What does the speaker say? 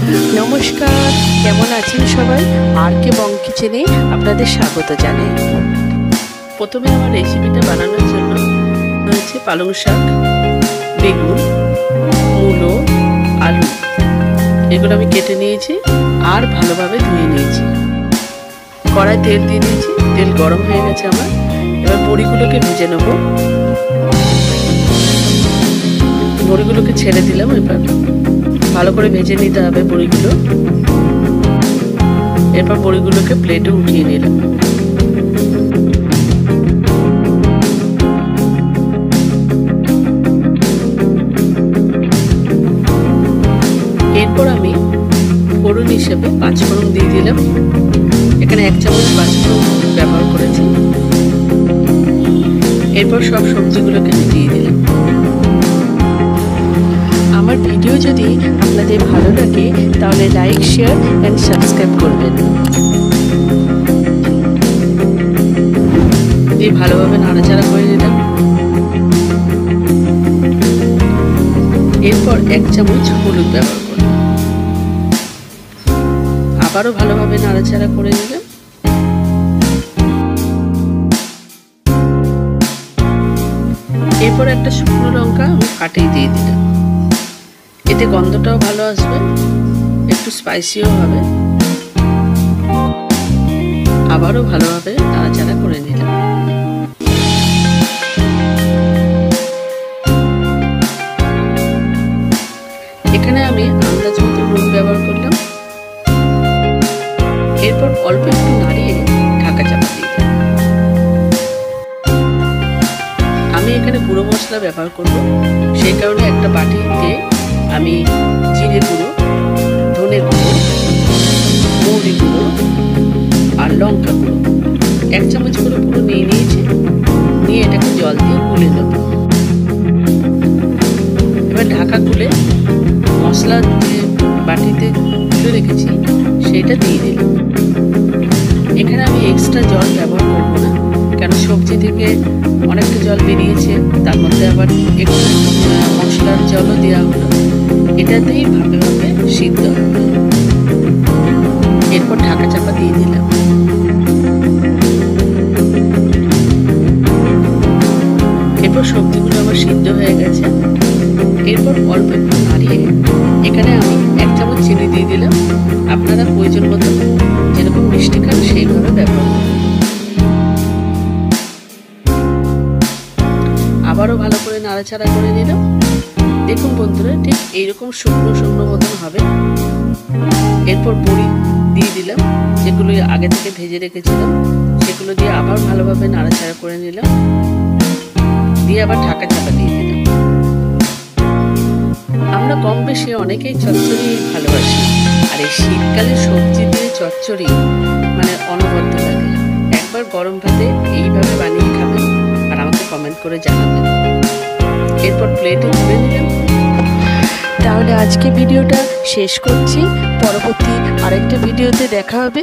নমস্কার, কেমন আছেন সবাই? আর কে বং কিচেনে আপনাদের স্বাগত জানাই। প্রথমে আমার রেসিপিটা বানানোর জন্য হয়েছে পালং শাক, বেগুন, মূলো, আলু, এগুলো আমি কেটে নিয়েছি আর ভালোভাবে ধুয়ে নিয়েছি। কড়াই তেল দিয়ে দিয়েছি, তেল গরম হয়ে গেছে আমার। এবার বড়িগুলোকে ভেজে নেব। বড়িগুলোকে ছেড়ে দিলাম। এবার ভালো করে ভেজে নিতে হবে বড়িগুলো। এরপর বড়িগুলোকে প্লেটে উঠিয়ে নিলাম। এরপর আমি ফোড়ন হিসেবে 5 ফোড়ন দিয়ে দিলাম। এখানে 1 চামচ 5 ফোড়ন ব্যবহার করেছি। এরপর সব সবজিগুলোকে দিয়ে দিলাম। আমার ভিডিও যদি আপনাদের ভালো লাগে তাহলে লাইক, শেয়ার এন্ড সাবস্ক্রাইব করবেন। দিয়ে ভালোভাবে নাড়াচাড়া করে নিলাম। এরপর 1 চামচ হলুদ ব্যবহার করলাম। আবারও ভালোভাবে নাড়াচাড়া করে নিলাম। এরপর একটা শুকনো লঙ্কা আমি ফাটিয়ে দিয়ে দিলাম। এতে গন্ধটাও ভালো আসবে, একটু স্পাইসিও হবে। আবারও ভালোভাবে নাড়াচাড়া করে নিলাম। এখানে আমি আন্দাজ মতো নুন ব্যবহার করলাম। এরপর অল্প একটু নাড়িয়ে ঢাকা চাপা দিয়ে দিলাম। আমি এখানে গুঁড়ো মশলা ব্যবহার করব, সেই কারণে একটা বাটিতে আমি জিরে গুঁড়ো, ধনে গুঁড়ো, মৌরি গুঁড়ো আর লঙ্কা গুঁড়ো 1 চামচ করে পুরো নিয়ে নিয়েছি। নিয়ে এটাকে জল দিয়ে গুলে নেব। এবার ঢাকা খুলে মশলা যে বাটিতে তুলে রেখেছি সেটা দিয়ে দিলাম। এখানে আমি এক্সট্রা জল ব্যবহার করব না, কেন সবজি থেকে অনেকটা জল বেরিয়েছে, তার মধ্যে আবার একটু মশলার জলও দেওয়া হলো। এটাতেই ভাবে ভাবে সিদ্ধ হবে। এরপর ঢাকা চাপা দিয়ে দিলাম। এরপর সবজিগুলো আমার সিদ্ধ হয়ে গেছে। এরপর অল্প একটু নাড়িয়ে এখানে আমি 1 চামচ চিনি দিয়ে দিলাম। আপনারা প্রয়োজন মতো যেরকম মিষ্টি খান সেইভাবে ব্যবহার করুন। আবারও ভালো করে নাড়াচাড়া করে দিলাম। দেখুন বন্ধুরা, ঠিক এইরকম শুকনো শুকনো মতন হবে। এরপর বড়ি দিয়ে দিলাম, যেগুলো আগে থেকে ভেজে রেখেছিলাম সেগুলো দিয়ে আবার ভালোভাবে নাড়াচাড়া করে নিলাম। দিয়ে আবার ঢাকা চাপা দিয়ে দিলাম। আমরা কম বেশি অনেকেই চচ্চড়ি ভালোবাসি, আর এই শীতকালে সবজি দিয়ে চচ্চড়ি মানে অনবদ্য লাগে। একবার গরম ভাতে এইভাবে বানিয়ে খাবেন আর আমাকে কমেন্ট করে জানাবেন। এরপর প্লেটে তুলে নিলাম। তাহলে আজকে ভিডিওটা শেষ করছি। পরবর্তী আরেকটা ভিডিওতে দেখা হবে।